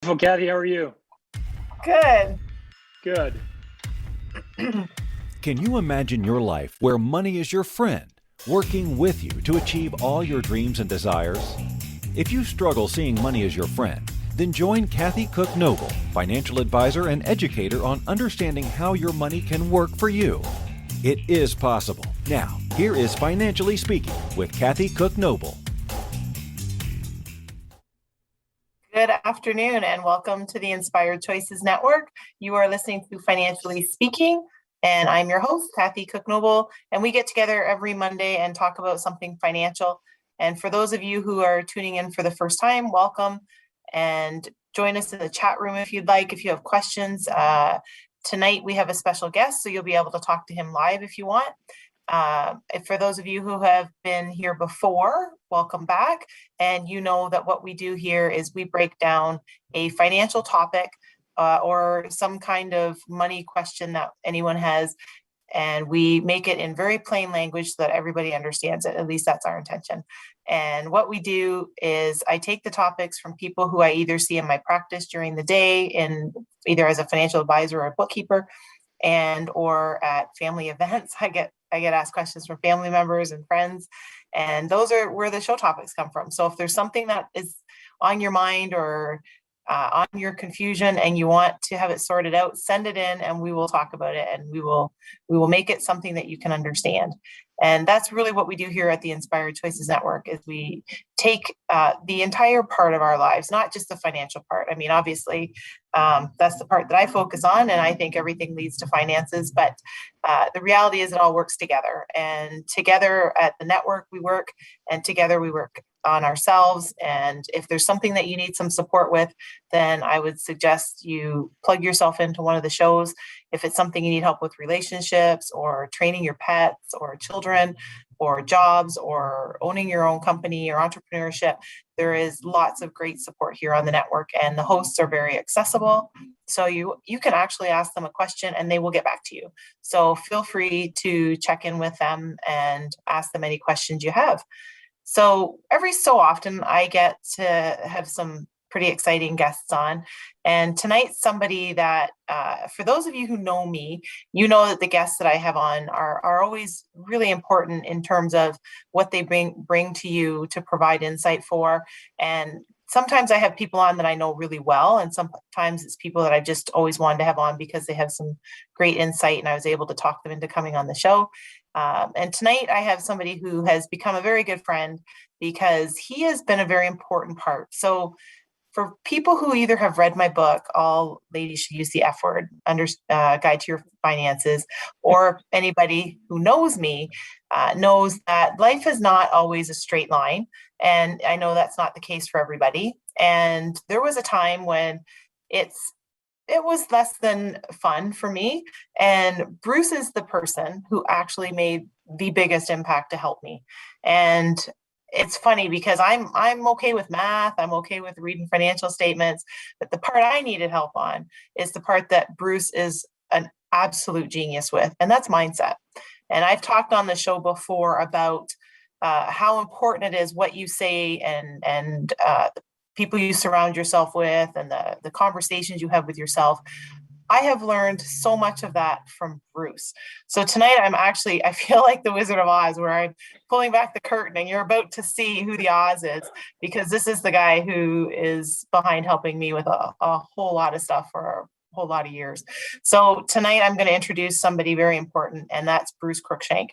Wonderful, Kathy. How are you? Good. Good. Can you imagine your life where money is your friend, working with you to achieve all your dreams and desires? If you struggle seeing money as your friend, then join Kathy Cook Noble, financial advisor and educator on understanding how your money can work for you. It is possible. Now, here is Financially Speaking with Kathy Cook Noble. Good afternoon and welcome to the Inspired Choices Network. You are listening to Financially Speaking, and I'm your host, Kathy Cook Noble, and we get together every Monday and talk about something financial. And for those of you who are tuning in for the first time, welcome, and join us in the chat room if you'd like. If you have questions, tonight we have a special guest, so you'll be able to talk to him live if you want. For those of you who have been here before, welcome back. And you know that what we do here is we break down a financial topic or some kind of money question that anyone has, and we make it in very plain language so that everybody understands it. At least that's our intention. And what we do is I take the topics from people who I either see in my practice during the day, in either as a financial advisor or a bookkeeper, and or at family events. I get asked questions from family members and friends, and those are where the show topics come from. So if there's something that is on your mind or on your confusion and you want to have it sorted out, send it in and we will talk about it, and we will make it something that you can understand. And that's really what we do here at the Inspired Choices Network, is we take the entire part of our lives, not just the financial part. I mean, obviously, that's the part that I focus on, and I think everything leads to finances. But the reality is it all works together. And together at the network we work, and together we work on ourselves. And if there's something that you need some support with, then I would suggest you plug yourself into one of the shows. If it's something you need help with, relationships or training your pets or children or jobs or owning your own company or entrepreneurship, there is lots of great support here on the network, and the hosts are very accessible. So you can actually ask them a question and they will get back to you. So feel free to check in with them and ask them any questions you have. So every so often I get to have some pretty exciting guests on. And tonight's somebody that, for those of you who know me, you know that the guests that I have on are always really important in terms of what they bring to you to provide insight for. And sometimes I have people on that I know really well, and sometimes it's people that I just always wanted to have on because they have some great insight and I was able to talk them into coming on the show. And tonight I have somebody who has become a very good friend because he has been a very important part. So for people who either have read my book, All Ladies Should Use the F Word, Guide to Your Finances, or anybody who knows me knows that life is not always a straight line. And I know that's not the case for everybody. And there was a time when it was less than fun for me. And Bruce is the person who actually made the biggest impact to help me. And it's funny because I'm okay with math. I'm okay with reading financial statements, but the part I needed help on is the part that Bruce is an absolute genius with, and that's mindset. And I've talked on the show before about how important it is what you say and the people you surround yourself with and the conversations you have with yourself. I have learned so much of that from Bruce. So tonight I feel like the Wizard of Oz, where I'm pulling back the curtain and you're about to see who the Oz is, because this is the guy who is behind helping me with a whole lot of stuff for a whole lot of years. So tonight I'm going to introduce somebody very important, and that's Bruce Cruickshank.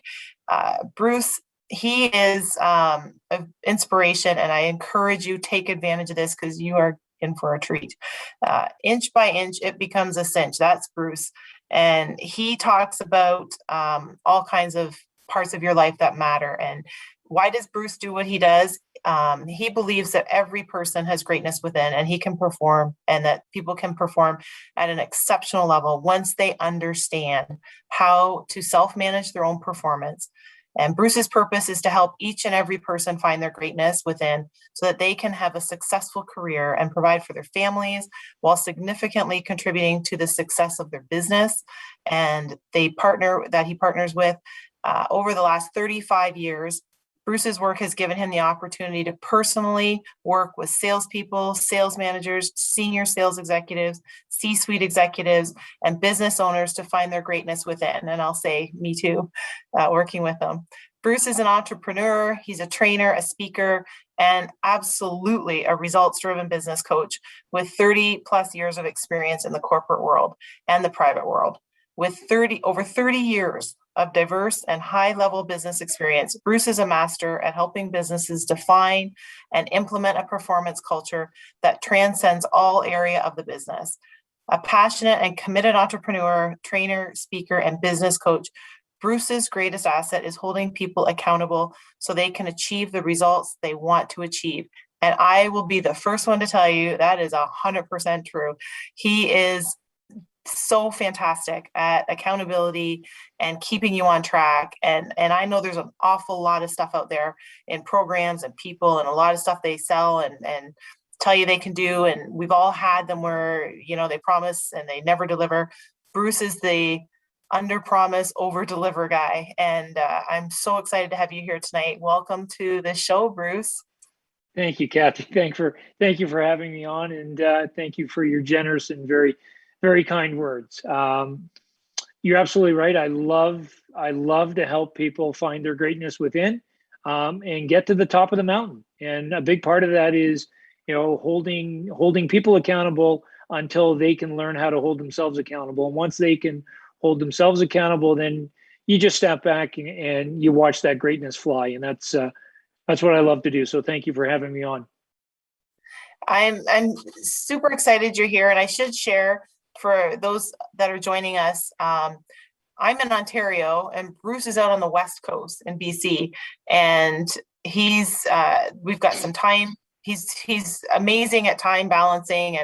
Bruce, he is an inspiration, and I encourage you, take advantage of this because you are in for a treat. Inch by inch, it becomes a cinch. That's Bruce. And he talks about all kinds of parts of your life that matter. And why does Bruce do what he does? He believes that every person has greatness within, and he can perform, and that people can perform at an exceptional level once they understand how to self-manage their own performance. And Bruce's purpose is to help each and every person find their greatness within so that they can have a successful career and provide for their families while significantly contributing to the success of their business. And he partners with over the last 35 years, Bruce's work has given him the opportunity to personally work with salespeople, sales managers, senior sales executives, C-suite executives, and business owners to find their greatness within. And I'll say me too, working with them. Bruce is an entrepreneur. He's a trainer, a speaker, and absolutely a results-driven business coach with 30 plus years of experience in the corporate world and the private world. With over 30 years of diverse and high-level business experience, Bruce is a master at helping businesses define and implement a performance culture that transcends all area of the business. A passionate and committed entrepreneur, trainer, speaker, and business coach, Bruce's greatest asset is holding people accountable so they can achieve the results they want to achieve. And I will be the first one to tell you that is 100% true. He is so fantastic at accountability and keeping you on track. And I know there's an awful lot of stuff out there in programs and people and a lot of stuff they sell and tell you they can do. And we've all had them where, they promise and they never deliver. Bruce is the under promise, over deliver guy. And I'm so excited to have you here tonight. Welcome to the show, Bruce. Thank you, Kathy. Thank you for having me on, and thank you for your generous and very, very kind words. You're absolutely right. I love to help people find their greatness within and get to the top of the mountain. And a big part of that is, holding people accountable until they can learn how to hold themselves accountable. And once they can hold themselves accountable, then you just step back and you watch that greatness fly. And that's what I love to do. So thank you for having me on. I'm super excited you're here. And I should share for those that are joining us, I'm in Ontario and Bruce is out on the West Coast in BC. And we've got some time. He's amazing at time balancing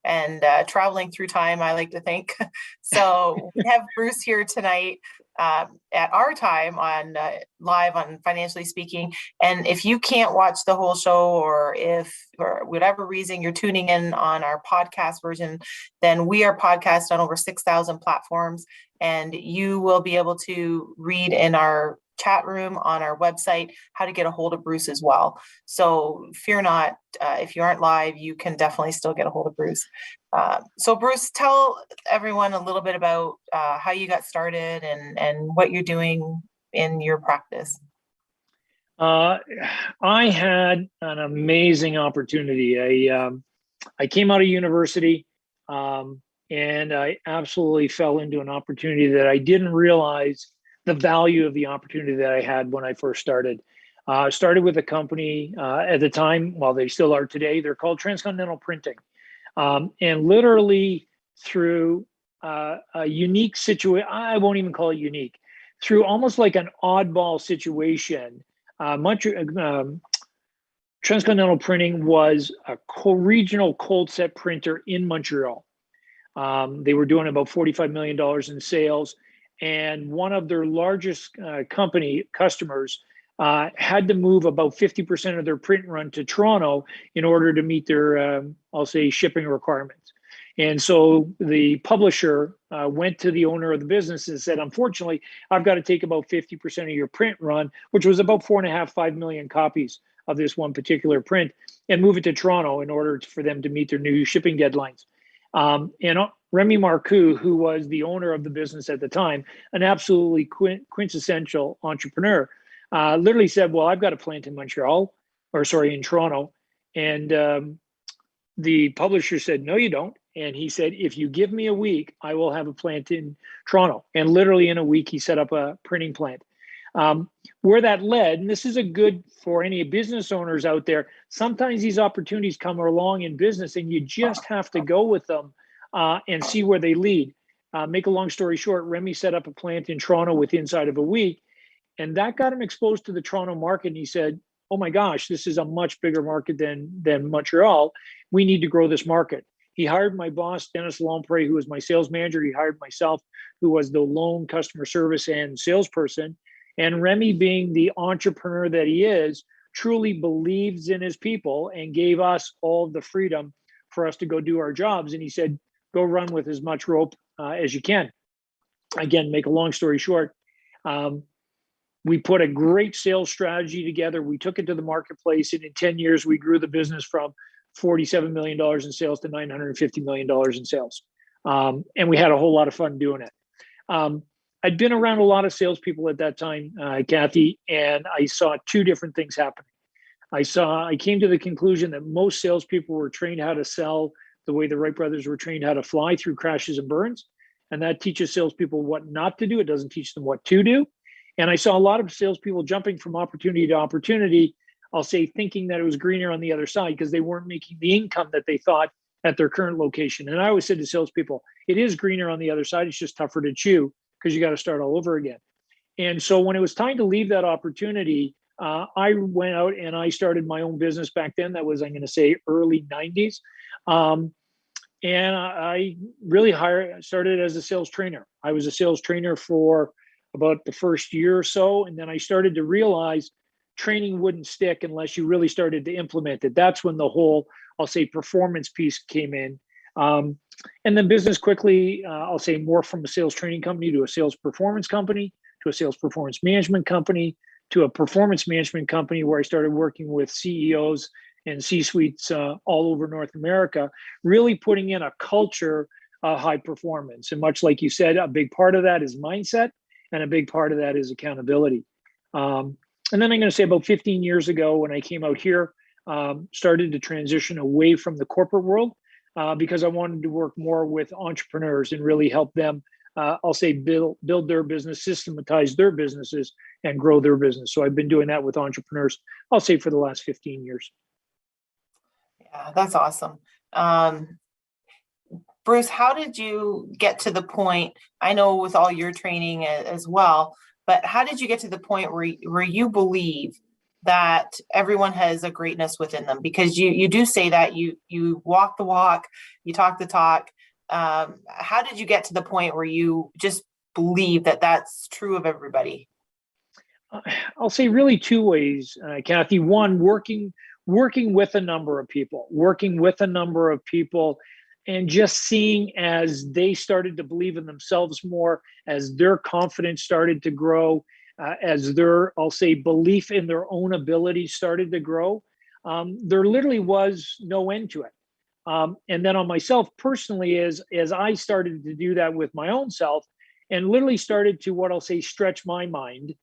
and traveling through time, I like to think. So we have Bruce here tonight at our time on live on Financially Speaking. And if you can't watch the whole show, or if for whatever reason you're tuning in on our podcast version, then we are podcast on over 6,000 platforms, and you will be able to read in our chat room on our website how to get a hold of Bruce as well. So fear not, if you aren't live, you can definitely still get a hold of Bruce. So Bruce, tell everyone a little bit about how you got started and what you're doing in your practice. I had an amazing opportunity. I came out of university and I absolutely fell into an opportunity that I didn't realize the value of the opportunity that I had when I first started. Started with a company at the time, well, they still are today, they're called Transcontinental Printing. And literally through a unique situation, I won't even call it unique, through almost like an oddball situation, Transcontinental Printing was a regional cold set printer in Montreal. They were doing about $45 million in sales. And one of their largest customers had to move about 50% of their print run to Toronto in order to meet their, I'll say, shipping requirements. And so the publisher went to the owner of the business and said, unfortunately, I've got to take about 50% of your print run, which was about 5 million copies of this one particular print, and move it to Toronto in order for them to meet their new shipping deadlines. And Remy Marcoux, who was the owner of the business at the time, an absolutely quintessential entrepreneur, literally said, well, I've got a plant in in Toronto. And the publisher said, no, you don't. And he said, if you give me a week, I will have a plant in Toronto. And literally in a week, he set up a printing plant. Where that led, and this is a good for any business owners out there, sometimes these opportunities come along in business and you just have to go with them and see where they lead. Make a long story short, Remy set up a plant in Toronto inside of a week, and that got him exposed to the Toronto market. And he said, oh my gosh, this is a much bigger market than Montreal. We need to grow this market. He hired my boss, Dennis Lompré, who was my sales manager. He hired myself, who was the lone customer service and salesperson. And Remy, being the entrepreneur that he is, truly believes in his people and gave us all the freedom for us to go do our jobs. And he said, go run with as much rope as you can. Again, make a long story short, We put a great sales strategy together. We took it to the marketplace, and in 10 years, we grew the business from $47 million in sales to $950 million in sales. And we had a whole lot of fun doing it. I'd been around a lot of salespeople at that time, Kathy, and I saw two different things happening. I came to the conclusion that most salespeople were trained how to sell the way the Wright brothers were trained how to fly, through crashes and burns. And that teaches salespeople what not to do. It doesn't teach them what to do. And I saw a lot of salespeople jumping from opportunity to opportunity, I'll say, thinking that it was greener on the other side because they weren't making the income that they thought at their current location. And I always said to salespeople, it is greener on the other side. It's just tougher to chew because you got to start all over again. And so when it was time to leave that opportunity, I went out and I started my own business back then. That was, I'm going to say, early 90s. And I really started as a sales trainer. I was a sales trainer for about the first year or so. And then I started to realize training wouldn't stick unless you really started to implement it. That's when the whole, I'll say, performance piece came in. And then business quickly, I'll say, more from a sales training company to a sales performance company, to a sales performance management company, to a performance management company where I started working with CEOs and C-suites all over North America, really putting in a culture of high performance. And much like you said, a big part of that is mindset, and a big part of that is accountability. And then I'm going to say about 15 years ago, when I came out here, started to transition away from the corporate world because I wanted to work more with entrepreneurs and really help them, I'll say, build their business, systematize their businesses, and grow their business. So I've been doing that with entrepreneurs, I'll say, for the last 15 years. Yeah, that's awesome. Bruce, how did you get to the point, I know with all your training as well, but how did you get to the point where you believe that everyone has a greatness within them? Because you do say that you walk the walk, you talk the talk. How did you get to the point where you just believe that that's true of everybody? I'll say really two ways, Kathy. One, working with a number of people, and just seeing as they started to believe in themselves more, as their confidence started to grow, as their, I'll say, belief in their own abilities started to grow, there literally was no end to it. And then on myself personally, as I started to do that with my own self, and literally started to, what I'll say, stretch my mind.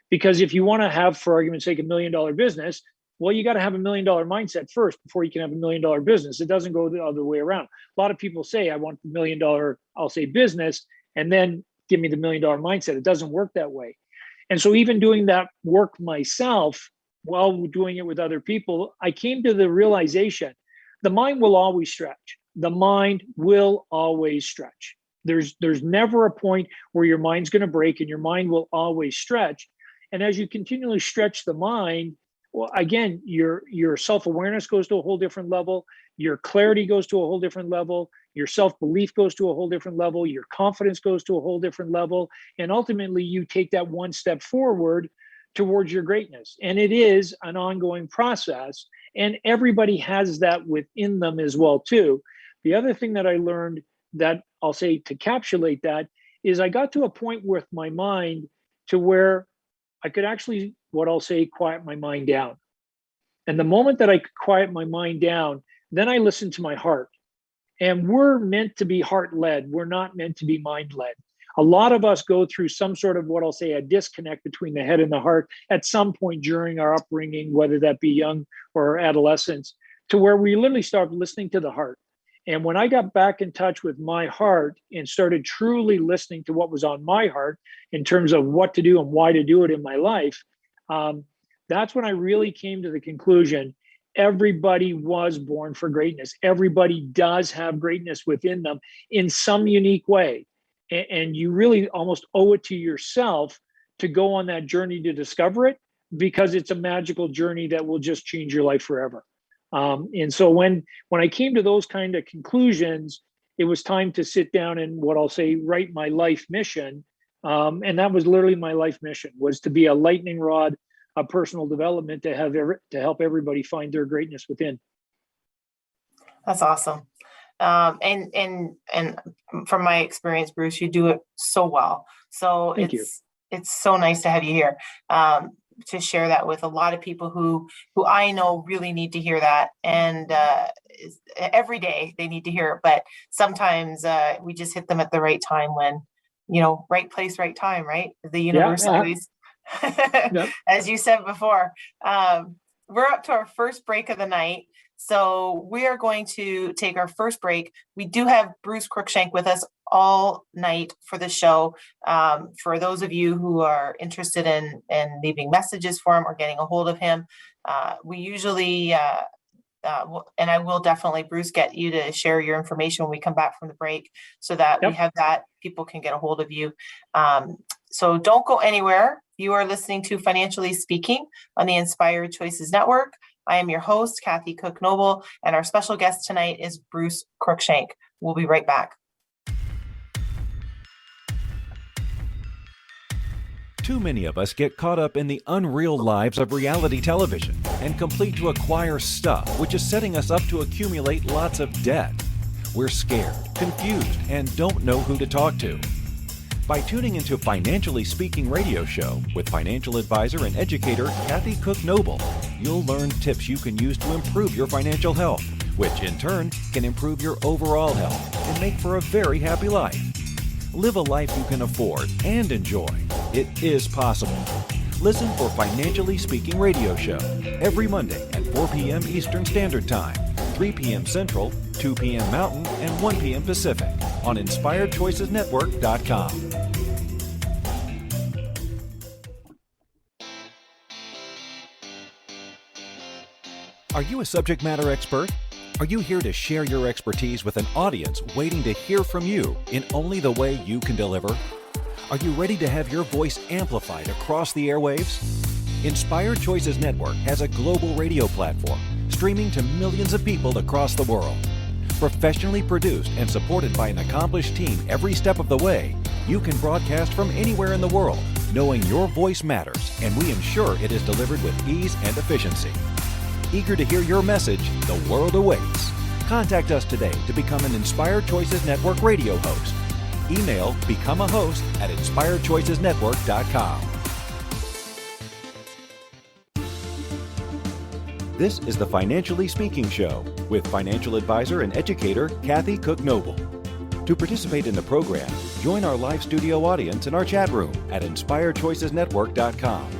Because if you want to have, for argument's sake, $1 million business, well, you got to have $1 million mindset first before you can have $1 million business. It doesn't go the other way around. A lot of people say, I want the $1 million, I'll say, business, and then give me the $1 million mindset. It doesn't work that way. And so even doing that work myself while doing it with other people, I came to the realization, the mind will always stretch. The mind will always stretch. There's never a point where your mind's going to break, and your mind will always stretch. And as you continually stretch the mind, well, again, your self-awareness goes to a whole different level. Your clarity goes to a whole different level. Your self-belief goes to a whole different level. Your confidence goes to a whole different level. And ultimately, you take that one step forward towards your greatness. And it is an ongoing process. And everybody has that within them as well, too. The other thing that I learned that I'll say to encapsulate that is I got to a point with my mind to where I could actually, what I'll say, quiet my mind down. And the moment that I could quiet my mind down, then I listened to my heart. And we're meant to be heart-led. We're not meant to be mind-led. A lot of us go through some sort of, what I'll say, a disconnect between the head and the heart at some point during our upbringing, whether that be young or adolescence, to where we literally start listening to the heart. And when I got back in touch with my heart and started truly listening to what was on my heart in terms of what to do and why to do it in my life, that's when I really came to the conclusion everybody was born for greatness. Everybody does have greatness within them in some unique way. And you really almost owe it to yourself to go on that journey to discover it, because it's a magical journey that will just change your life forever. And so when I came to those kind of conclusions, it was time to sit down and, what I'll say, write my life mission. And that was literally my life mission, was to be a lightning rod of personal development to help everybody find their greatness within. That's awesome. And from my experience, Bruce, you do it so well. So Thank you. It's so nice to have you here to share that with a lot of people who I know really need to hear that. And every day they need to hear it. But sometimes we just hit them at the right time when, right place, right time, right? The universe always, Yep. as you said before. We're up to our first break of the night. So we are going to take our first break. We do have Bruce Cruickshank with us all night for the show. For those of you who are interested in leaving messages for him or getting a hold of him, we usually, and I will definitely, Bruce, get you to share your information when we come back from the break so that we have that, people can get a hold of you. So don't go anywhere. You are listening to Financially Speaking on the Inspired Choices Network. I am your host, Kathy Cook Noble, and our special guest tonight is Bruce Cruickshank. We'll be right back. Too many of us get caught up in the unreal lives of reality television and complete to acquire stuff, which is setting us up to accumulate lots of debt. We're scared, confused, and don't know who to talk to. By tuning into Financially Speaking radio show with financial advisor and educator Kathy Cook Noble, you'll learn tips you can use to improve your financial health, which in turn can improve your overall health and make for a very happy life. Live a life you can afford and enjoy. It is possible. Listen for Financially Speaking radio show every Monday at 4 p.m. Eastern Standard Time, 3 p.m. Central, 2 p.m. Mountain, and 1 p.m. Pacific on InspiredChoicesNetwork.com. Are you a subject matter expert? Are you here to share your expertise with an audience waiting to hear from you in only the way you can deliver? Are you ready to have your voice amplified across the airwaves? Inspired Choices Network has a global radio platform streaming to millions of people across the world. Professionally produced and supported by an accomplished team every step of the way, you can broadcast from anywhere in the world, knowing your voice matters, and we ensure it is delivered with ease and efficiency. Eager to hear your message, the world awaits. Contact us today to become an Inspired Choices Network radio host. Email become a host at inspiredchoicesnetwork.com. This is the Financially Speaking Show with financial advisor and educator Kathy Cook Noble. To participate in the program, join our live studio audience in our chat room at inspiredchoicesnetwork.com.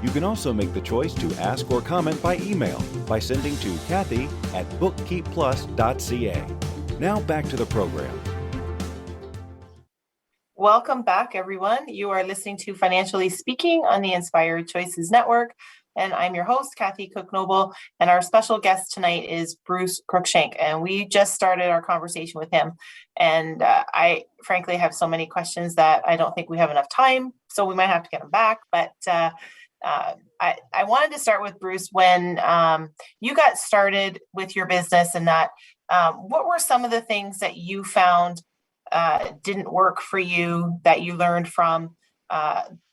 You can also make the choice to ask or comment by email by sending to Kathy@bookkeepplus.ca. Now back to the program. Welcome back, everyone. You are listening to Financially Speaking on the Inspired Choices Network, and I'm your host, Kathy Cook Noble, and our special guest tonight is Bruce Cruickshank, and we just started our conversation with him, and I frankly have so many questions that I don't think we have enough time, so we might have to get him back, but I wanted to start with Bruce when you got started with your business, and that what were some of the things that you found didn't work for you that you learned from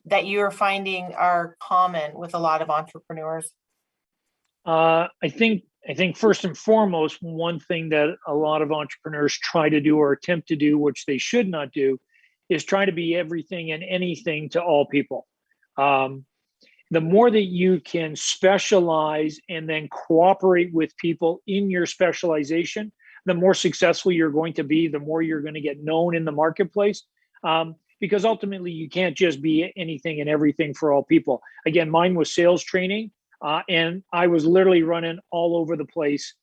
that you're finding are common with a lot of entrepreneurs? I think first and foremost, one thing that a lot of entrepreneurs try to do or attempt to do, which they should not do, is try to be everything and anything to all people. The more that you can specialize and then cooperate with people in your specialization, the more successful you're going to be, the more you're going to get known in the marketplace. Because ultimately you can't just be anything and everything for all people. Again, mine was sales training, and I was literally running all over the place,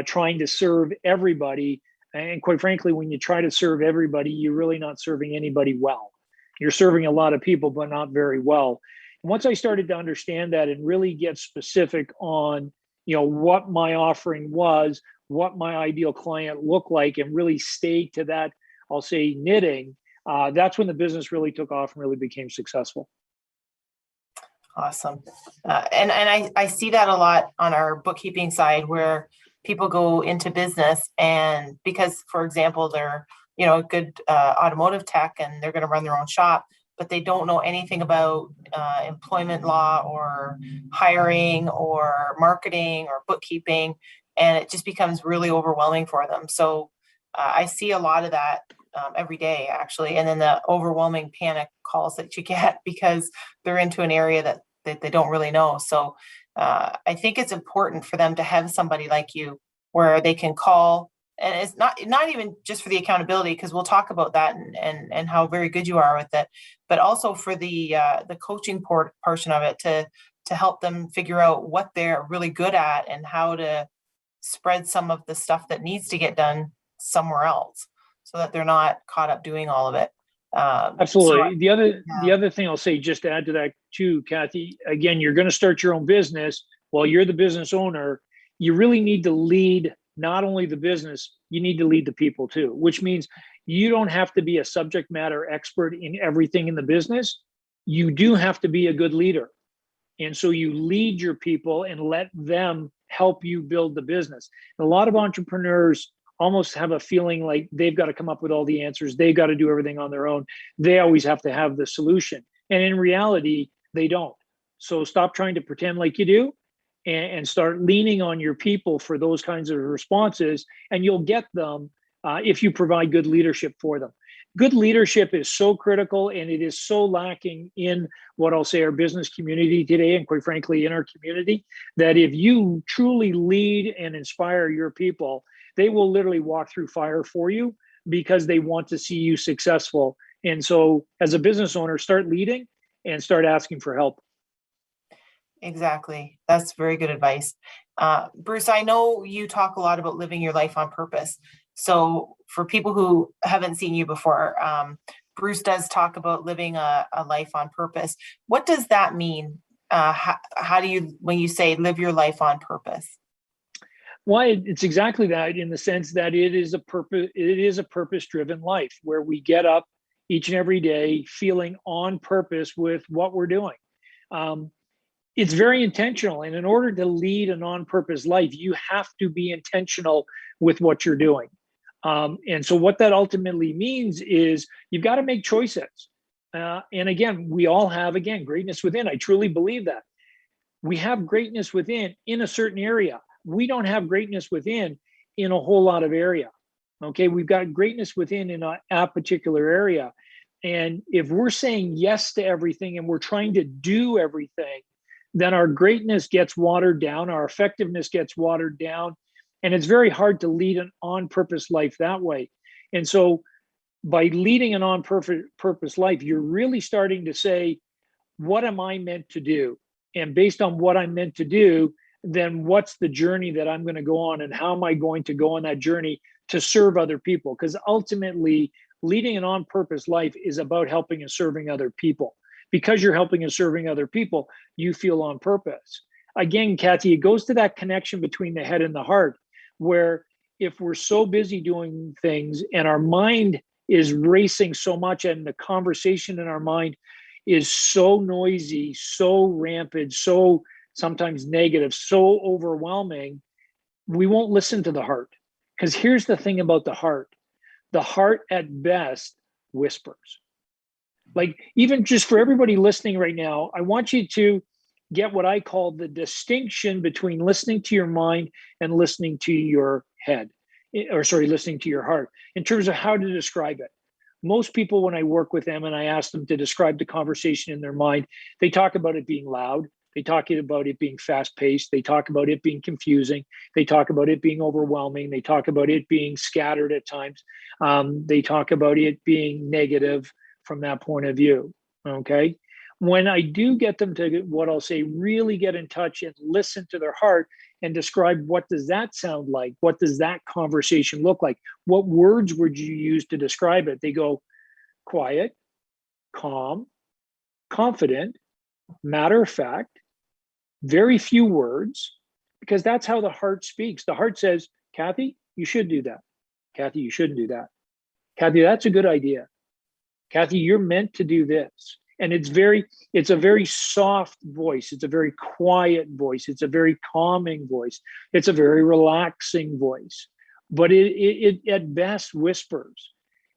trying to serve everybody. And quite frankly, when you try to serve everybody, you're really not serving anybody well. You're serving a lot of people, but not very well. And once I started to understand that and really get specific on, what my offering was, what my ideal client looked like, and really stay to that, I'll say, knitting, that's when the business really took off and really became successful. Awesome. And I see that a lot on our bookkeeping side where people go into business and because, for example, they're, a good automotive tech and they're going to run their own shop, but they don't know anything about employment law or hiring or marketing or bookkeeping. And it just becomes really overwhelming for them. So I see a lot of that every day, actually. And then the overwhelming panic calls that you get because they're into an area that they don't really know. So I think it's important for them to have somebody like you where they can call. And it's not even just for the accountability, because we'll talk about that and how very good you are with it, but also for the coaching portion of it to help them figure out what they're really good at and how to spread some of the stuff that needs to get done somewhere else, so that they're not caught up doing all of it. Absolutely. So, the other thing I'll say, just to add to that too, Kathy, again, you're going to start your own business. While you're the business owner, you really need to lead not only the business, you need to lead the people too, which means you don't have to be a subject matter expert in everything in the business. You do have to be a good leader. And so you lead your people and let them help you build the business. And a lot of entrepreneurs almost have a feeling like they've got to come up with all the answers. They've got to do everything on their own. They always have to have the solution. And in reality, they don't. So stop trying to pretend like you do and start leaning on your people for those kinds of responses. And you'll get them if you provide good leadership for them. Good leadership is so critical, and it is so lacking in what I'll say our business community today, and quite frankly, in our community, that if you truly lead and inspire your people, they will literally walk through fire for you because they want to see you successful. And so as a business owner, start leading and start asking for help. Exactly. That's very good advice. Bruce, I know you talk a lot about living your life on purpose. So for people who haven't seen you before, Bruce does talk about living a life on purpose. What does that mean? How do you, when you say live your life on purpose? Well, it's exactly that, in the sense that it is a purpose-driven life where we get up each and every day feeling on purpose with what we're doing. It's very intentional. And in order to lead an on-purpose life, you have to be intentional with what you're doing. And so what that ultimately means is you've got to make choices. And again, we all have, greatness within. I truly believe that. We have greatness within in a certain area. We don't have greatness within in a whole lot of area. Okay, we've got greatness within in a particular area. And if we're saying yes to everything and we're trying to do everything, then our greatness gets watered down, our effectiveness gets watered down, and it's very hard to lead an on-purpose life that way. And so by leading an on-purpose life, you're really starting to say, what am I meant to do? And based on what I'm meant to do, then what's the journey that I'm going to go on, and how am I going to go on that journey to serve other people? Because ultimately, leading an on-purpose life is about helping and serving other people. Because you're helping and serving other people, you feel on purpose. Again, Kathy, it goes to that connection between the head and the heart, where if we're so busy doing things and our mind is racing so much and the conversation in our mind is so noisy, so rampant, so sometimes negative, so overwhelming, we won't listen to the heart. Because here's the thing about the heart at best whispers. Like, even just for everybody listening right now, I want you to get what I call the distinction between listening to your mind and listening to your head, listening to your heart, in terms of how to describe it. Most people, when I work with them and I ask them to describe the conversation in their mind, they talk about it being loud. They talk about it being fast-paced. They talk about it being confusing. They talk about it being overwhelming. They talk about it being scattered at times. They talk about it being negative from that point of view, okay? When I do get them to, what I'll say, really get in touch and listen to their heart and describe, what does that sound like? What does that conversation look like? What words would you use to describe it? They go, quiet, calm, confident, matter of fact, very few words, because that's how the heart speaks. The heart says, Kathy, you should do that. Kathy, you shouldn't do that. Kathy, that's a good idea. Kathy, you're meant to do this. And it's a very soft voice. It's a very quiet voice. It's a very calming voice. It's a very relaxing voice, but it at best whispers.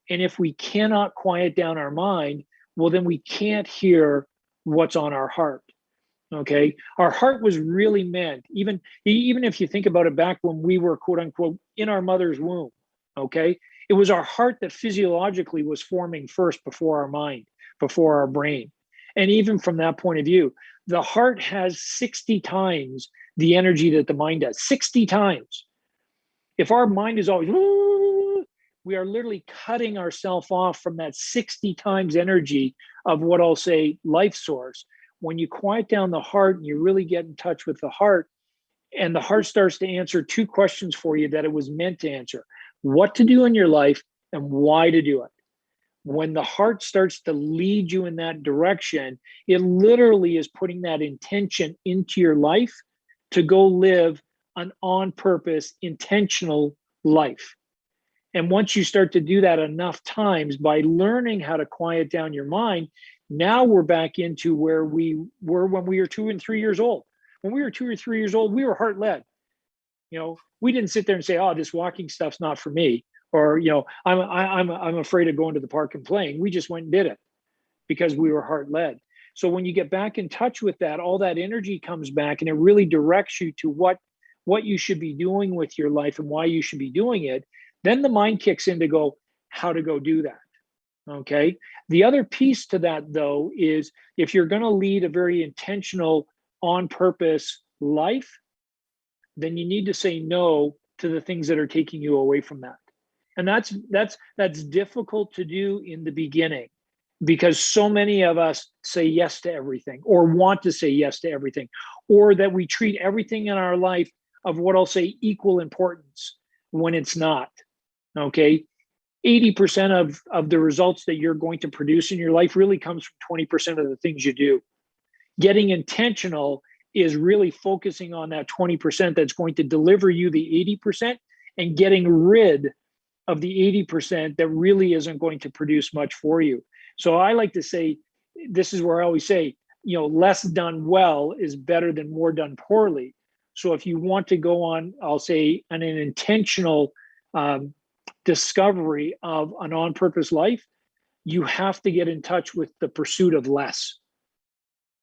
And if we cannot quiet down our mind, well, then we can't hear what's on our heart. Okay. Our heart was really meant, even if you think about it, back when we were, quote unquote, in our mother's womb. Okay. It was our heart that physiologically was forming first before our mind, before our brain. And even from that point of view, the heart has 60 times the energy that the mind does. 60 times. If our mind is always, we are literally cutting ourselves off from that 60 times energy of what I'll say life source. When you quiet down the heart and you really get in touch with the heart, and the heart starts to answer two questions for you that it was meant to answer: what to do in your life and why to do it. When the heart starts to lead you in that direction, it literally is putting that intention into your life to go live an on purpose, intentional life. And once you start to do that enough times by learning how to quiet down your mind, now we're back into where we were when we were 2 and 3 years old. When we were 2 or 3 years old, we were heart led. We didn't sit there and say, "Oh, this walking stuff's not for me," or I'm afraid of going to the park and playing. We just went and did it because we were heart led. So when you get back in touch with that, all that energy comes back and it really directs you to what you should be doing with your life and why you should be doing it. Then the mind kicks in to go, how to go do that. Okay. The other piece to that, though, is if you're going to lead a very intentional, on purpose life, then you need to say no to the things that are taking you away from that. And that's difficult to do in the beginning because so many of us say yes to everything or want to say yes to everything, or that we treat everything in our life of what I'll say equal importance when it's not. Okay. 80% of the results that you're going to produce in your life really comes from 20% of the things you do. Getting intentional is really focusing on that 20% that's going to deliver you the 80% and getting rid of the 80% that really isn't going to produce much for you. So I like to say, this is where I always say, less done well is better than more done poorly. So if you want to go on, I'll say, an intentional discovery of an on-purpose life, you have to get in touch with the pursuit of less.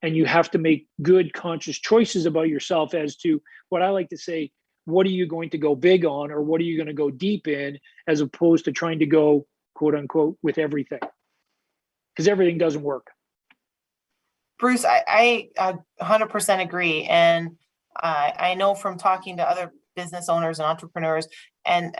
And you have to make good, conscious choices about yourself as to what I like to say, what are you going to go big on, or what are you going to go deep in, as opposed to trying to go, quote unquote, with everything. Because everything doesn't work. Bruce, I 100% agree. And I know from talking to other business owners and entrepreneurs, and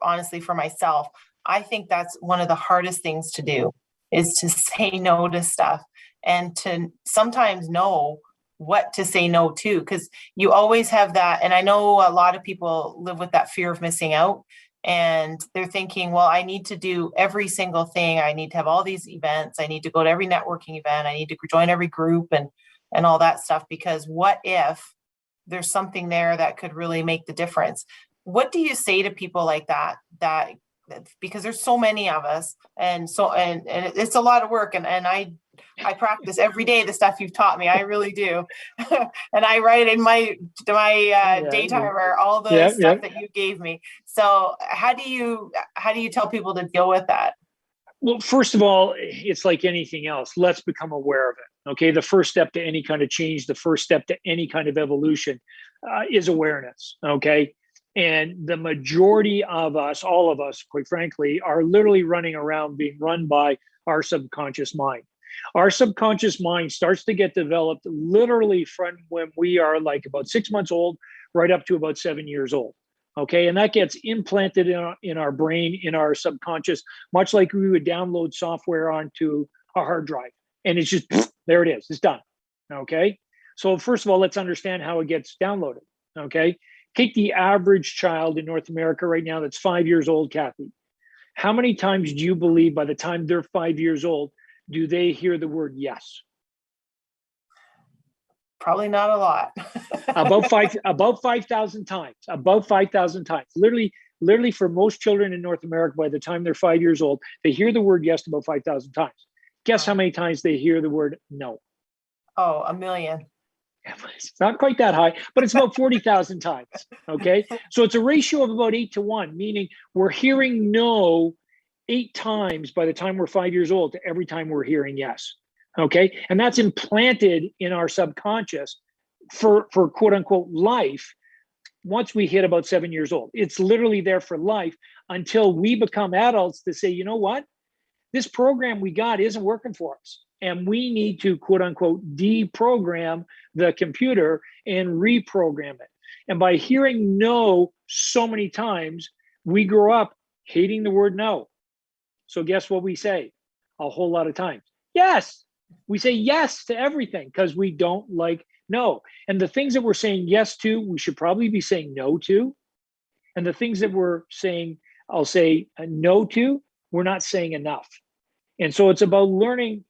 honestly for myself, I think that's one of the hardest things to do, is to say no to stuff and to sometimes know what to say no to, because you always have that. And I know a lot of people live with that fear of missing out, and they're thinking, well, I need to do every single thing. I need to have all these events. I need to go to every networking event. I need to join every group and all that stuff, because what if there's something there that could really make the difference? What do you say to people like that because there's so many of us, and it's a lot of work, and I practice every day the stuff you've taught me. I really do. And I write in my day timer all the stuff that you gave me. So how do you tell people to deal with that? Well, first of all, it's like anything else. Let's become aware of it. Okay. The first step to any kind of change, the first step to any kind of evolution is awareness. Okay. And the majority of us, all of us, quite frankly, are literally running around being run by our subconscious mind. Our subconscious mind starts to get developed literally from when we are like about 6 months old, right up to about 7 years old. Okay. And that gets implanted in our brain, in our subconscious, much like we would download software onto a hard drive. And it's just, there it is, it's done. Okay. So first of all, let's understand how it gets downloaded. Okay. Take the average child in North America right now that's 5 years old, Kathy. How many times do you believe by the time they're 5 years old, do they hear the word yes? Probably not a lot. about 5,000 times. About 5,000 times. Literally, for most children in North America, by the time they're 5 years old, they hear the word yes about 5,000 times. Guess how many times they hear the word no? Oh, 1 million. It's not quite that high, but it's about 40,000 times. Okay. So it's a ratio of about 8 to 1, meaning we're hearing no 8 times by the time we're 5 years old to every time we're hearing yes. Okay. And that's implanted in our subconscious for quote unquote life. once we hit about 7 years old. It's literally there for life until we become adults to say, you know what? This program we got isn't working for us. And we need to, quote unquote, deprogram the computer and reprogram it. And by hearing no so many times, we grow up hating the word no. So guess what we say a whole lot of times? Yes. We say yes to everything because we don't like no. And the things that we're saying yes to, we should probably be saying no to. And the things that we're saying, I'll say no to, we're not saying enough. And so it's about learning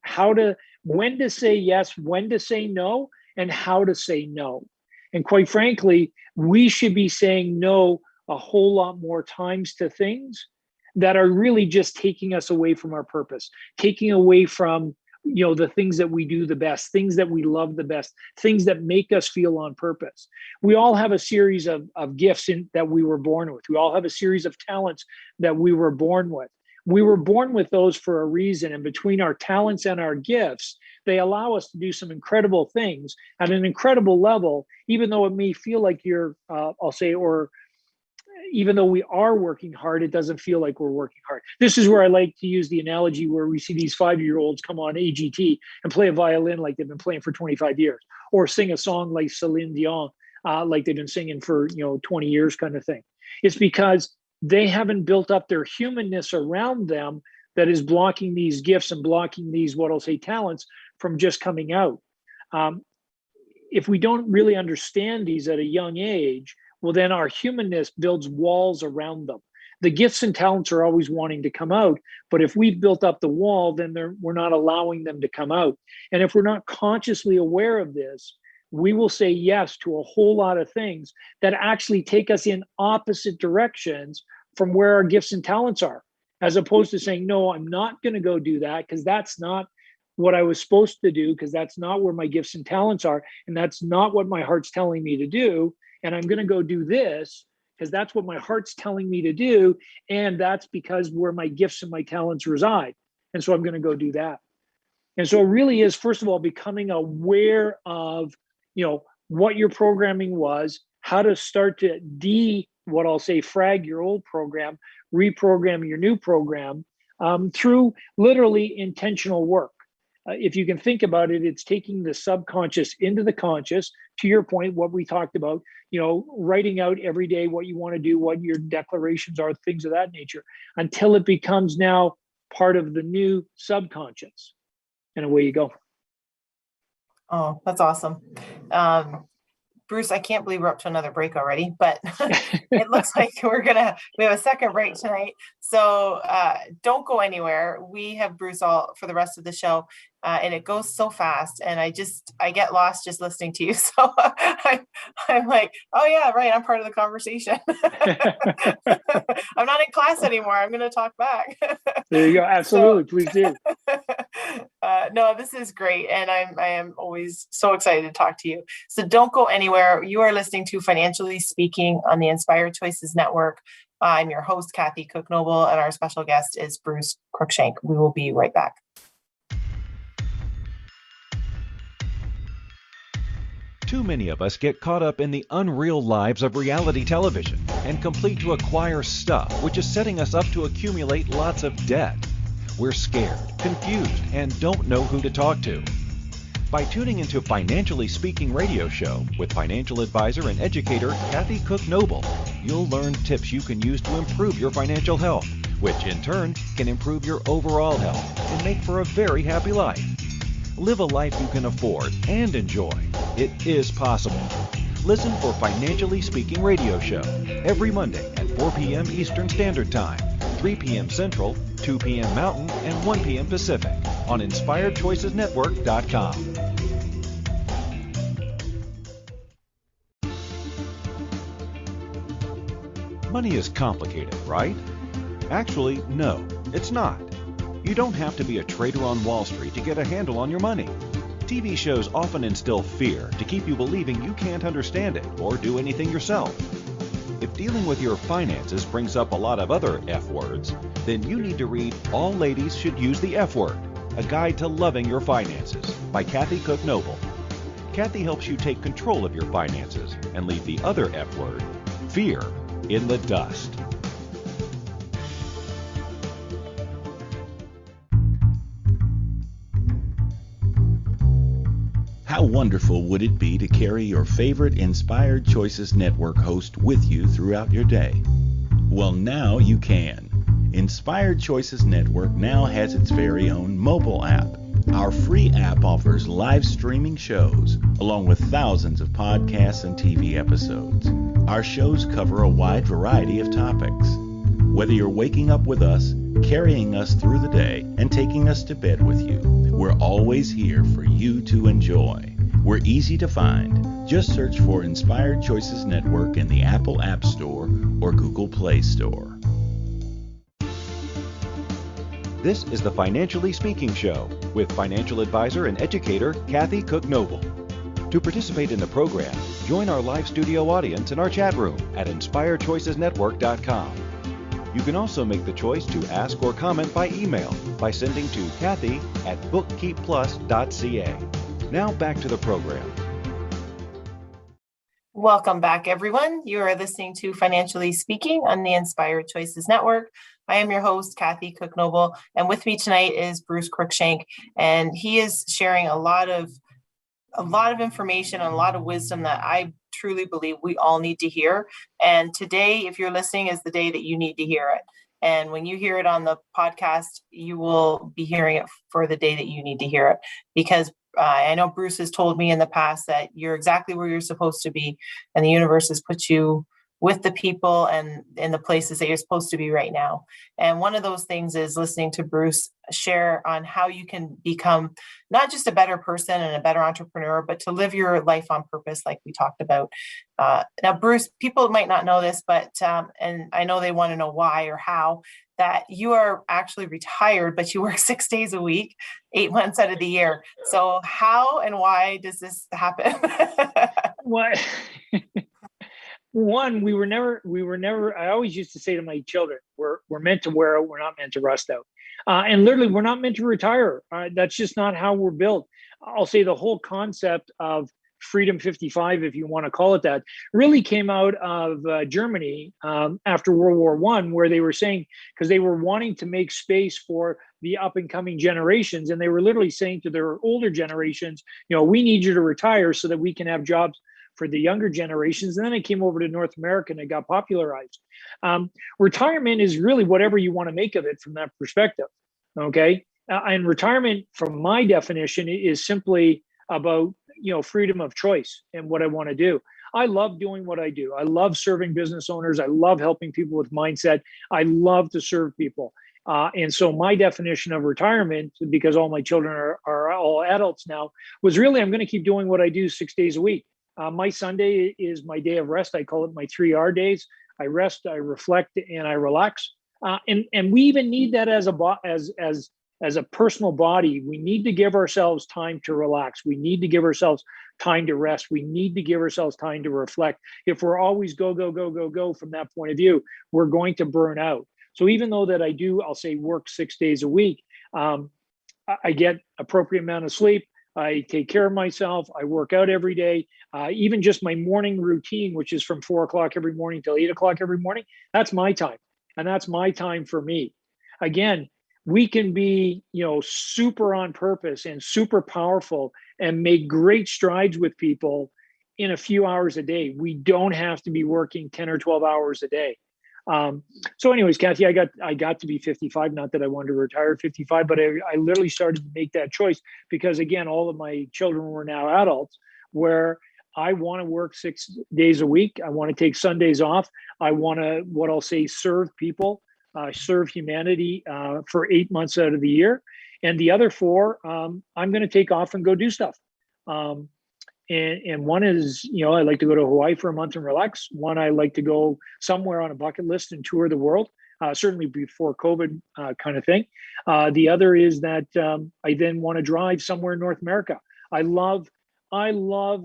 when to say yes, when to say no, and how to say no. And quite frankly, we should be saying no a whole lot more times to things that are really just taking us away from our purpose, taking away from, the things that we do the best, things that we love the best, things that make us feel on purpose. We all have a series of gifts that we were born with. We all have a series of talents that we were born with. We were born with those for a reason. And between our talents and our gifts, they allow us to do some incredible things at an incredible level, even though it may feel like even though we are working hard, it doesn't feel like we're working hard. This is where I like to use the analogy where we see these 5-year-olds come on AGT and play a violin like they've been playing for 25 years, or sing a song like Celine Dion, like they've been singing for 20 years kind of thing. It's because they haven't built up their humanness around them that is blocking these gifts and blocking these, talents from just coming out. If we don't really understand these at a young age, well, then our humanness builds walls around them. The gifts and talents are always wanting to come out, but if we've built up the wall, then we're not allowing them to come out. And if we're not consciously aware of this, we will say yes to a whole lot of things that actually take us in opposite directions from where our gifts and talents are, as opposed to saying, no, I'm not going to go do that because that's not what I was supposed to do, because that's not where my gifts and talents are. And that's not what my heart's telling me to do. And I'm going to go do this because that's what my heart's telling me to do. And that's because where my gifts and my talents reside. And so I'm going to go do that. And so it really is, first of all, becoming aware of, what your programming was, how to start to frag your old program, reprogram your new program through literally intentional work. If you can think about it, it's taking the subconscious into the conscious, to your point, what we talked about, writing out every day what you want to do, what your declarations are, things of that nature, until it becomes now part of the new subconscious. And away you go. Oh, that's awesome. Bruce, I can't believe we're up to another break already, but it looks like we have a second break tonight. So don't go anywhere. We have Bruce all for the rest of the show, and it goes so fast. And I get lost just listening to you. So I'm like, oh yeah, right. I'm part of the conversation. I'm not in class anymore. I'm going to talk back. There you go. Absolutely. Please do. No, this is great. And I am always so excited to talk to you. So don't go anywhere. You are listening to Financially Speaking on the Inspired Choices Network. I'm your host, Kathy Cook-Noble, and our special guest is Bruce Cruickshank. We will be right back. Too many of us get caught up in the unreal lives of reality television and complete to acquire stuff, which is setting us up to accumulate lots of debt. We're scared, confused, and don't know who to talk to. By tuning into Financially Speaking radio show with financial advisor and educator Kathy Cook-Noble, you'll learn tips you can use to improve your financial health, which in turn can improve your overall health and make for a very happy life. Live a life you can afford and enjoy. It is possible. Listen for Financially Speaking radio show every Monday at 4 p.m. Eastern Standard Time, 3 p.m. Central, 2 p.m. Mountain, and 1 p.m. Pacific on InspiredChoicesNetwork.com. Money is complicated, right? Actually, no, it's not. You don't have to be a trader on Wall Street to get a handle on your money. TV shows often instill fear to keep you believing you can't understand it or do anything yourself. If dealing with your finances brings up a lot of other F words, then you need to read All Ladies Should Use the F Word, A Guide to Loving Your Finances by Kathy Cook-Noble. Kathy helps you take control of your finances and leave the other F word fear in the dust. How wonderful would it be to carry your favorite Inspired Choices Network host with you throughout your day? Well, now you can. Inspired Choices Network now has its very own mobile app. Our free app offers live streaming shows, along with thousands of podcasts and TV episodes. Our shows cover a wide variety of topics. Whether you're waking up with us, carrying us through the day, and taking us to bed with you, we're always here for you to enjoy. We're easy to find. Just search for Inspired Choices Network in the Apple App Store or Google Play Store. This is the Financially Speaking Show with financial advisor and educator Kathy Cook-Noble. To participate in the program, join our live studio audience in our chat room at inspiredchoicesnetwork.com. You can also make the choice to ask or comment by email by sending to kathy@bookkeepplus.ca. Now back to the program. Welcome back, everyone. You are listening to Financially Speaking on the Inspired Choices Network. I am your host, Kathy Cook-Noble, and with me tonight is Bruce Cruickshank, and he is sharing a lot of information and a lot of wisdom that I truly believe we all need to hear. And today, if you're listening, is the day that you need to hear it. And when you hear it on the podcast, you will be hearing it for the day that you need to hear it, because I know Bruce has told me in the past that you're exactly where you're supposed to be, and the universe has put you with the people and in the places that you're supposed to be right now. And one of those things is listening to Bruce share on how you can become not just a better person and a better entrepreneur, but to live your life on purpose, like we talked about. Now, Bruce, people might not know this, but, and I know they want to know why or how, that you are actually retired, but you work 6 days a week, 8 months out of the year. So how and why does this happen? What? One, we were never, I always used to say to my children, we're meant to wear out, we're not meant to rust out. And literally, we're not meant to retire. That's just not how we're built. I'll say the whole concept of Freedom 55, if you want to call it that, really came out of Germany after World War I, where they were saying, because they were wanting to make space for the up and coming generations. And they were literally saying to their older generations, we need you to retire so that we can have jobs for the younger generations. And then it came over to North America and it got popularized. Retirement is really whatever you want to make of it from that perspective. Okay. And retirement, from my definition, is simply about, freedom of choice and what I want to do. I love doing what I do. I love serving business owners. I love helping people with mindset. I love to serve people. And so my definition of retirement, because all my children are all adults now, was really, I'm going to keep doing what I do 6 days a week. My Sunday is my day of rest. I call it my 3R days. I rest, I reflect, and I relax. And we even need that as a personal body. We need to give ourselves time to relax. We need to give ourselves time to rest. We need to give ourselves time to reflect. If we're always go from that point of view, we're going to burn out. So even though that I do, I'll say, work 6 days a week, I get appropriate amount of sleep. I take care of myself. I work out every day. Even just my morning routine, which is from 4 o'clock every morning till 8 o'clock every morning, that's my time. And that's my time for me. Again, we can be, super on purpose and super powerful and make great strides with people in a few hours a day. We don't have to be working 10 or 12 hours a day. So anyways, Kathy, I got to be 55, not that I wanted to retire at 55, but I literally started to make that choice because, again, all of my children were now adults, where I want to work 6 days a week. I want to take Sundays off. I want to, what I'll say, serve people, serve humanity for 8 months out of the year. And the other 4, I'm going to take off and go do stuff. And one is, I like to go to Hawaii for a month and relax. One, I like to go somewhere on a bucket list and tour the world, certainly before COVID kind of thing. The other is that I then want to drive somewhere in North America. I love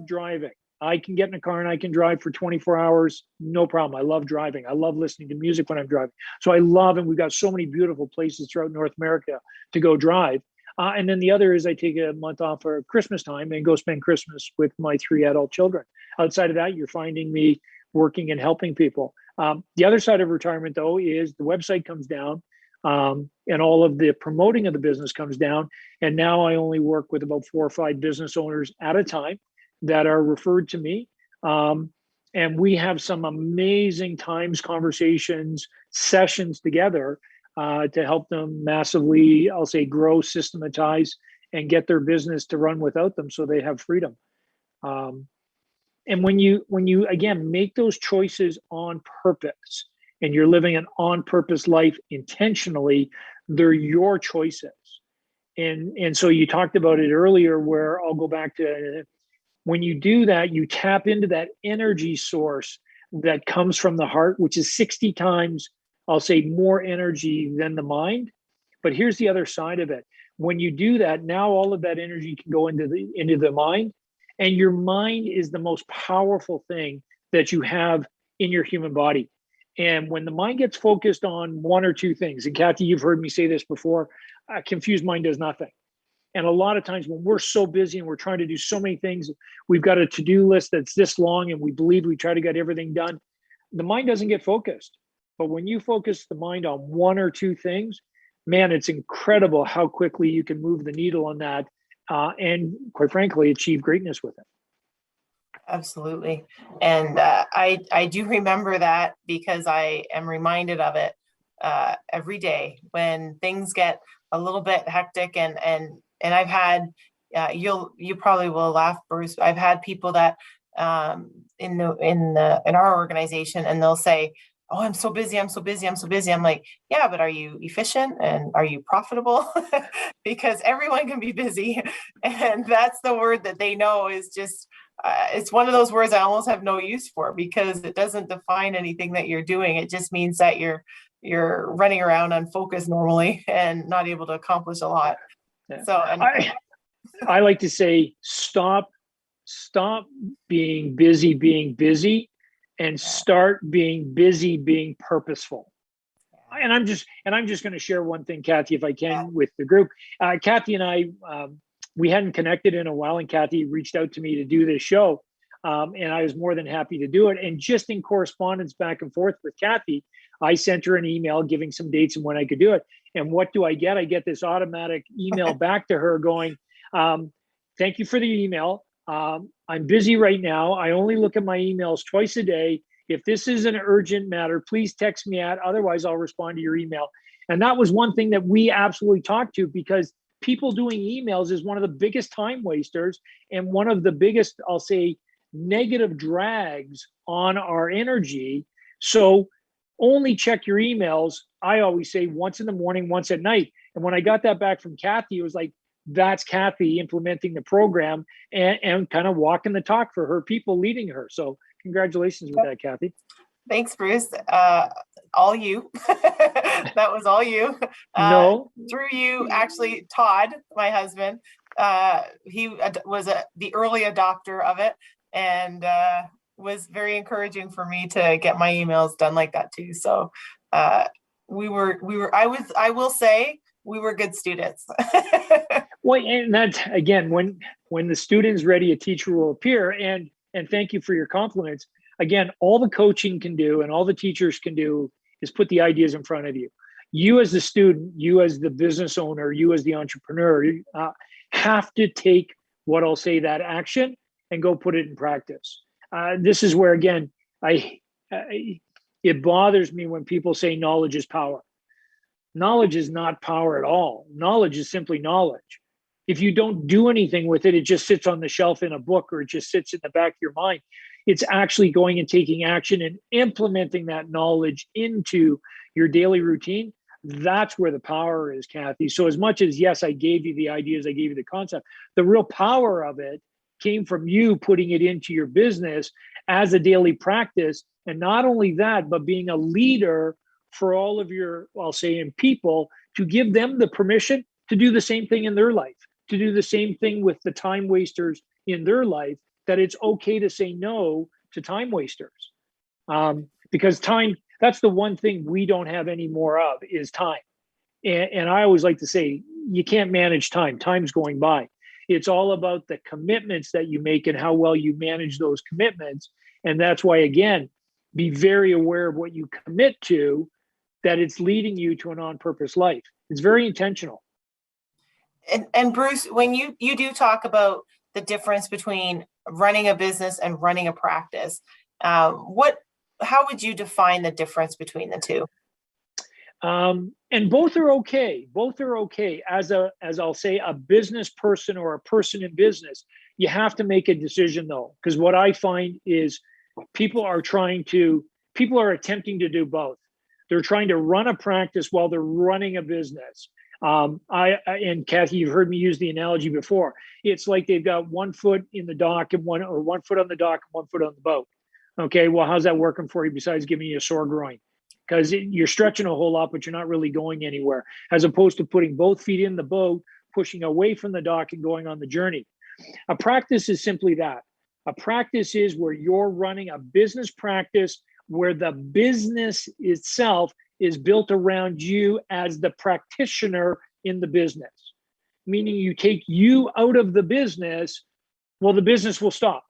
driving. I can get in a car and I can drive for 24 hours, no problem. I love driving. I love listening to music when I'm driving. So I love, and we've got so many beautiful places throughout North America to go drive. And then the other is I take a month off for Christmas time and go spend Christmas with my 3 adult children. Outside of that, you're finding me working and helping people. The other side of retirement, though, is the website comes down, and all of the promoting of the business comes down. And now I only work with about 4 or 5 business owners at a time that are referred to me. And we have some amazing times, conversations, sessions together to help them massively, I'll say, grow, systematize, and get their business to run without them so they have freedom. And when you again make those choices on purpose and you're living an on purpose life intentionally, they're your choices. And so you talked about it earlier, where I'll go back to, when you do that, you tap into that energy source that comes from the heart, which is 60 times, I'll say, more energy than the mind. But here's the other side of it. When you do that, now all of that energy can go into the mind, and your mind is the most powerful thing that you have in your human body. And when the mind gets focused on 1 or 2 things, and Kathy, you've heard me say this before, a confused mind does nothing. And a lot of times when we're so busy and we're trying to do so many things, we've got a to-do list that's this long and we believe we try to get everything done, the mind doesn't get focused. But when you focus the mind on 1 or 2 things, man, it's incredible how quickly you can move the needle on that, and quite frankly, achieve greatness with it. Absolutely. And I do remember that, because I am reminded of it every day when things get a little bit hectic, and I've had, you probably will laugh, Bruce, I've had people that in our organization, and they'll say, oh, I'm so busy. I'm like, yeah, but are you efficient and are you profitable? Because everyone can be busy. And that's the word that they know is just, it's one of those words I almost have no use for, because it doesn't define anything that you're doing. It just means that you're running around unfocused normally and not able to accomplish a lot. Yeah. So I like to say, stop being busy, and start being busy being purposeful. And I'm just going to share one thing, Kathy, if I can, with the group. Kathy and I, we hadn't connected in a while, and Kathy reached out to me to do this show, and I was more than happy to do it. And just in correspondence back and forth with Kathy, I sent her an email giving some dates and when I could do it. And what do I get? I get this automatic email back to her going, thank you for the email. I'm busy right now. I only look at my emails twice a day. If this is an urgent matter, please text me otherwise I'll respond to your email. And that was one thing that we absolutely talked to, because people doing emails is one of the biggest time wasters and one of the biggest, I'll say, negative drags on our energy. So only check your emails, I always say, once in the morning, once at night. And when I got that back from Kathy, it was like, that's Kathy implementing the program and kind of walking the talk for her people, leading her. So congratulations with that, Kathy. Thanks, Bruce. All you. That was all you. No. Through you, actually, Todd, my husband, he was the early adopter of it, and was very encouraging for me to get my emails done like that too. So I will say we were good students. Well, and that's, again, when the student's ready, a teacher will appear. And thank you for your compliments. Again, all the coaching can do and all the teachers can do is put the ideas in front of you. You as the student, you as the business owner, you as the entrepreneur, have to take what I'll say, that action, and go put it in practice. This is where, again, it bothers me when people say knowledge is power. Knowledge is not power at all. Knowledge is simply knowledge. If you don't do anything with it, it just sits on the shelf in a book, or it just sits in the back of your mind. It's actually going and taking action and implementing that knowledge into your daily routine. That's where the power is, Kathy. So as much as, yes, I gave you the ideas, I gave you the concept, the real power of it came from you putting it into your business as a daily practice. And not only that, but being a leader for all of your, I'll say, in people, to give them the permission to do the same thing in their life, to do the same thing with the time wasters in their life, that it's okay to say no to time wasters. Because time, that's the one thing we don't have any more of, is time. And I always like to say, you can't manage time. Time's going by. It's all about the commitments that you make and how well you manage those commitments. And that's why, again, Be very aware of what you commit to, that it's leading you to an on-purpose life. It's very intentional. And Bruce, when you do talk about the difference between running a business and running a practice, how would you define the difference between the two? And both are okay. Both are okay. As I'll say, a business person or a person in business, you have to make a decision though, because what I find is people are attempting to do both. They're trying to run a practice while they're running a business. And Kathy, you've heard me use the analogy before. It's like they've got one foot in the dock and one foot on the dock and 1 foot on the boat. Okay, well, how's that working for you besides giving you a sore groin? Because you're stretching a whole lot, but you're not really going anywhere, as opposed to putting both feet in the boat, pushing away from the dock and going on the journey. A practice is simply that. A practice is where you're running a business practice where the business itself is built around you as the practitioner in the business. Meaning you take you out of the business, well, the business will stop.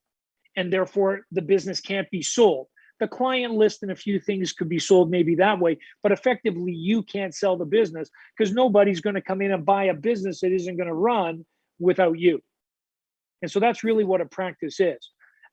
And therefore, the business can't be sold. The client list and a few things could be sold maybe that way, but effectively you can't sell the business because nobody's going to come in and buy a business that isn't going to run without you. And so that's really what a practice is.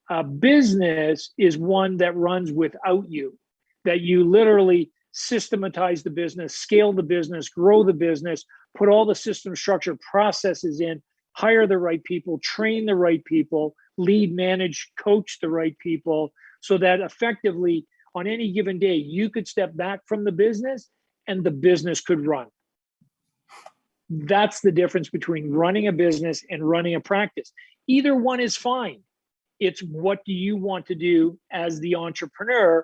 A business is one that runs without you, that you literally systematize the business, scale the business, grow the business, put all the system structure processes in, hire the right people, train the right people, lead, manage, coach the right people, so that effectively on any given day, you could step back from the business and the business could run. That's the difference between running a business and running a practice. Either one is fine. It's what do you want to do as the entrepreneur,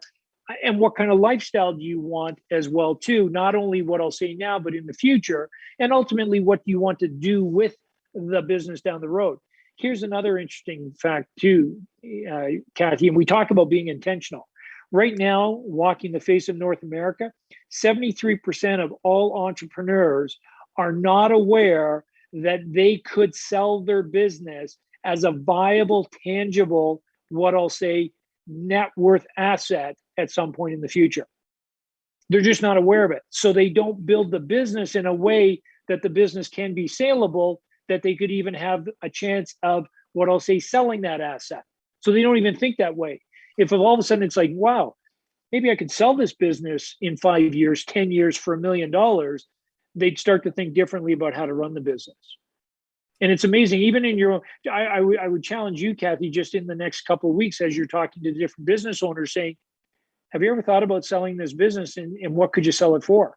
and what kind of lifestyle do you want as well too, not only what I'll say now, but in the future, and ultimately what do you want to do with the business down the road. Here's another interesting fact too, Kathy, and we talk about being intentional. Right now, walking the face of North America, 73% of all entrepreneurs are not aware that they could sell their business as a viable, tangible, what I'll say, net worth asset at some point in the future. They're just not aware of it. So they don't build the business in a way that the business can be saleable, that they could even have a chance of, what I'll say, selling that asset. So they don't even think that way. If all of a sudden it's like, wow, maybe I could sell this business in 5 years, 10 years for $1 million, they'd start to think differently about how to run the business. And it's amazing, even in your own, I would challenge you, Kathy, just in the next couple of weeks, as you're talking to different business owners, saying, have you ever thought about selling this business and what could you sell it for?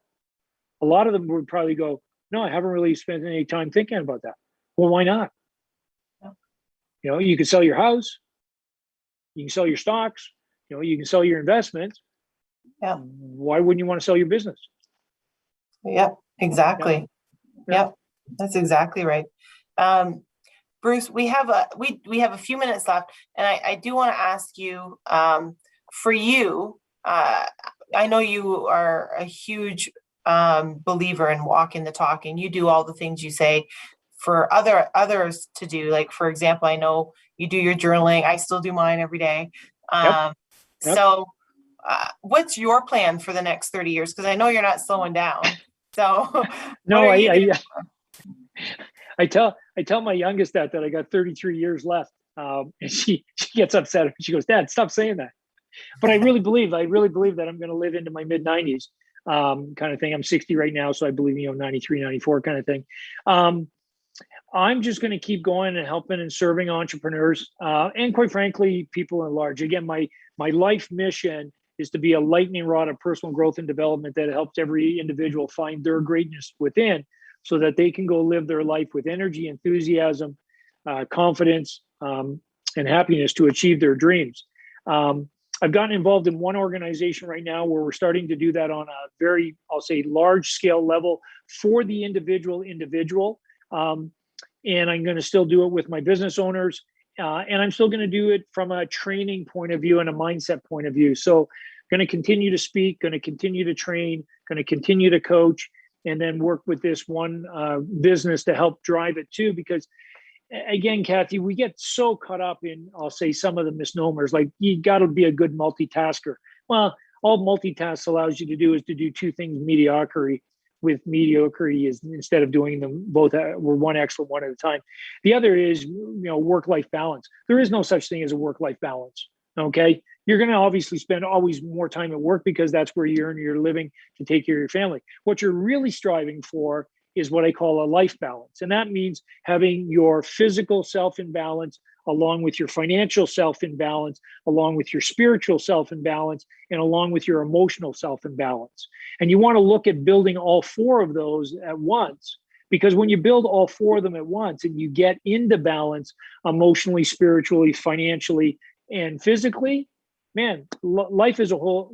A lot of them would probably go, no, I haven't really spent any time thinking about that. Well, why not? Yeah. You know, you can sell your house, you can sell your stocks, you know, you can sell your investments. Yeah. Why wouldn't you want to sell your business? Yep, exactly. Yep, that's exactly right. Bruce, we have a few minutes left, and I do want to ask you, for you, I know you are a huge believer in walking the talk, and you do all the things you say for others to do. Like, for example, I know you do your journaling. I still do mine every day. Yep. So what's your plan for the next 30 years? Because I know you're not slowing down. So no, I tell my youngest that I got 33 years left. And she gets upset. She goes, Dad, stop saying that. But I really believe that I'm going to live into my mid 90s kind of thing. I'm 60 right now. So I believe, 93, 94 kind of thing. I'm just going to keep going and helping and serving entrepreneurs and, quite frankly, people at large. Again, my life mission is to be a lightning rod of personal growth and development that helps every individual find their greatness within, so that they can go live their life with energy, enthusiasm, confidence, and happiness to achieve their dreams. I've gotten involved in one organization right now where we're starting to do that on a very, I'll say, large scale level for the individual. And I'm going to still do it with my business owners. And I'm still going to do it from a training point of view and a mindset point of view. So going to continue to speak, going to continue to train, going to continue to coach, and then work with this one business to help drive it too. Because again, Kathy, we get so caught up in, I'll say, some of the misnomers, like you got to be a good multitasker. Well, all multitask allows you to do is to do two things mediocrity. With mediocrity is instead of doing them both, we're one excellent one at a time. The other is, work-life balance. There is no such thing as a work-life balance. Okay, you're going to obviously spend always more time at work because that's where you earn your living to take care of your family. What you're really striving for is what I call a life balance, and that means having your physical self in balance, along with your financial self in balance, along with your spiritual self in balance, and along with your emotional self in balance. And you want to look at building all four of those at once, because when you build all four of them at once and you get into balance emotionally, spiritually, financially, and physically, man, life is a whole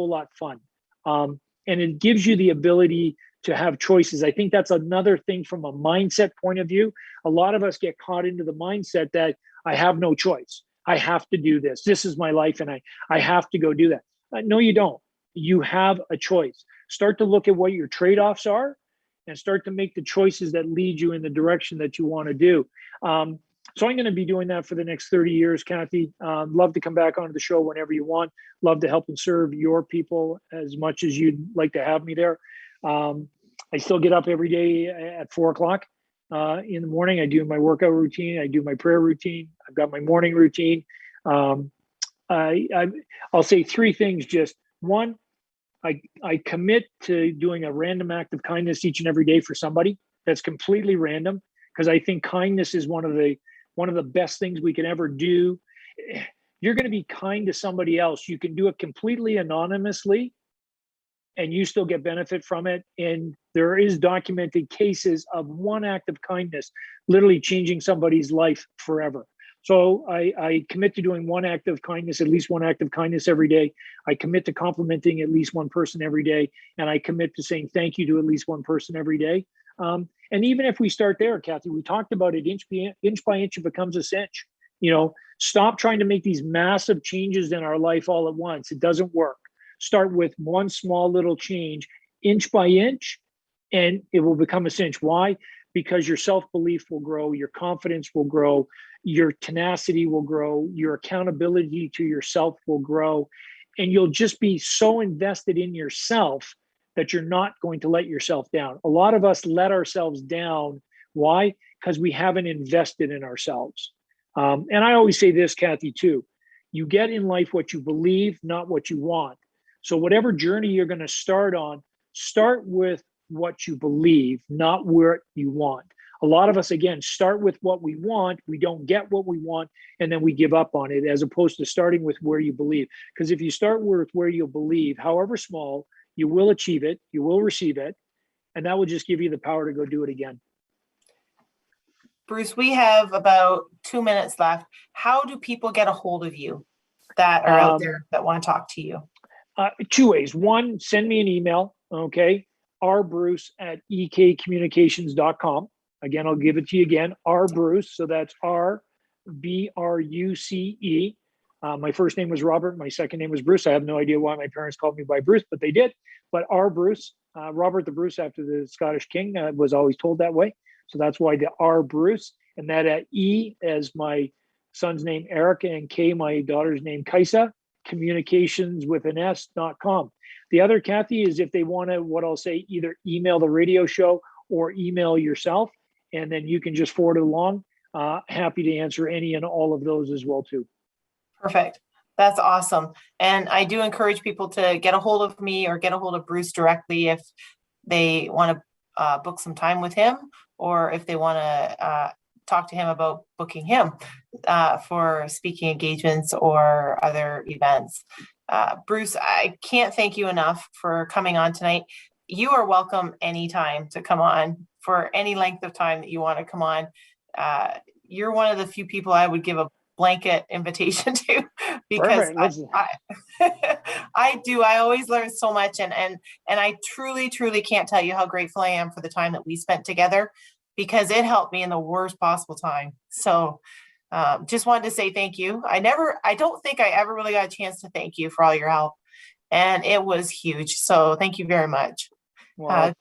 lot fun. And it gives you the ability to have choices. I think that's another thing from a mindset point of view. A lot of us get caught into the mindset that I have no choice. I have to do this. This is my life and I have to go do that. No, you don't. You have a choice. Start to look at what your trade-offs are and start to make the choices that lead you in the direction that you want to do. So I'm going to be doing that for the next 30 years, Kathy. Love to come back onto the show whenever you want. Love to help and serve your people as much as you'd like to have me there. I still get up every day at 4:00 in the morning. I do my workout routine. I do my prayer routine. I've got my morning routine. I'll say three things. Just one, I commit to doing a random act of kindness each and every day for somebody. That's completely random, because I think kindness is one of the best things we can ever do. You're going to be kind to somebody else. You can do it completely anonymously and you still get benefit from it. And there is documented cases of one act of kindness literally changing somebody's life forever. So I commit to doing one act of kindness, at least one act of kindness every day. I commit to complimenting at least one person every day. And I commit to saying thank you to at least one person every day. And even if we start there, Kathy, we talked about it, inch by inch, it becomes a cinch. Stop trying to make these massive changes in our life all at once. It doesn't work. Start with one small little change, inch by inch, and it will become a cinch. Why? Because your self-belief will grow, your confidence will grow, your tenacity will grow, your accountability to yourself will grow, and you'll just be so invested in yourself that you're not going to let yourself down. A lot of us let ourselves down. Why? Because we haven't invested in ourselves. And I always say this, Kathy, too. You get in life what you believe, not what you want. So whatever journey you're going to start on, start with what you believe, not where you want. A lot of us, again, start with what we want. We don't get what we want, and then we give up on it, as opposed to starting with where you believe. Because if you start with where you believe, however small, you will achieve it, you will receive it, and that will just give you the power to go do it again. Bruce, we have about 2 minutes left. How do people get a hold of you that are out there that want to talk to you? Two ways. One, send me an email, okay? rbruce@ekcommunications.com. Again, I'll give it to you again, rbruce, so that's RBRUCE. My first name was Robert. My second name was Bruce. I have no idea why my parents called me by Bruce, but they did. But Bruce, Robert the Bruce, after the Scottish king, was always told that way. So that's why the Bruce, and that E as my son's name, Eric, and K, my daughter's name, Kaisa, communications.com. The other, Kathy, is if they want to, what I'll say, either email the radio show or email yourself, and then you can just forward it along. Happy to answer any and all of those as well, too. Perfect. That's awesome. And I do encourage people to get a hold of me or get a hold of Bruce directly if they want to book some time with him, or if they want to talk to him about booking him for speaking engagements or other events. Bruce, I can't thank you enough for coming on tonight. You are welcome anytime to come on for any length of time that you want to come on. You're one of the few people I would give a blanket invitation to, because I always learn so much, and I truly can't tell you how grateful I am for the time that we spent together, because it helped me in the worst possible time. So just wanted to say thank you. I don't think I ever really got a chance to thank you for all your help, and it was huge. So thank you very much. Well,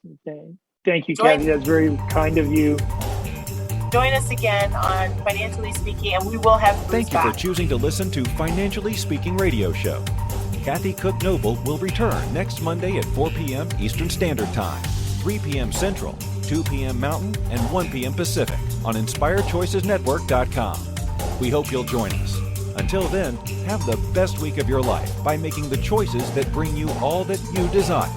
thank you, Kathy. That's very kind of you. Join us again on Financially Speaking, and we will have Bruce Thank you back. for choosing to listen to Financially Speaking Radio Show. Kathy Cook Noble will return next Monday at 4 p.m. Eastern Standard Time, 3 p.m. Central, 2 p.m. Mountain, and 1 p.m. Pacific on InspiredChoicesNetwork.com. We hope you'll join us. Until then, have the best week of your life by making the choices that bring you all that you desire.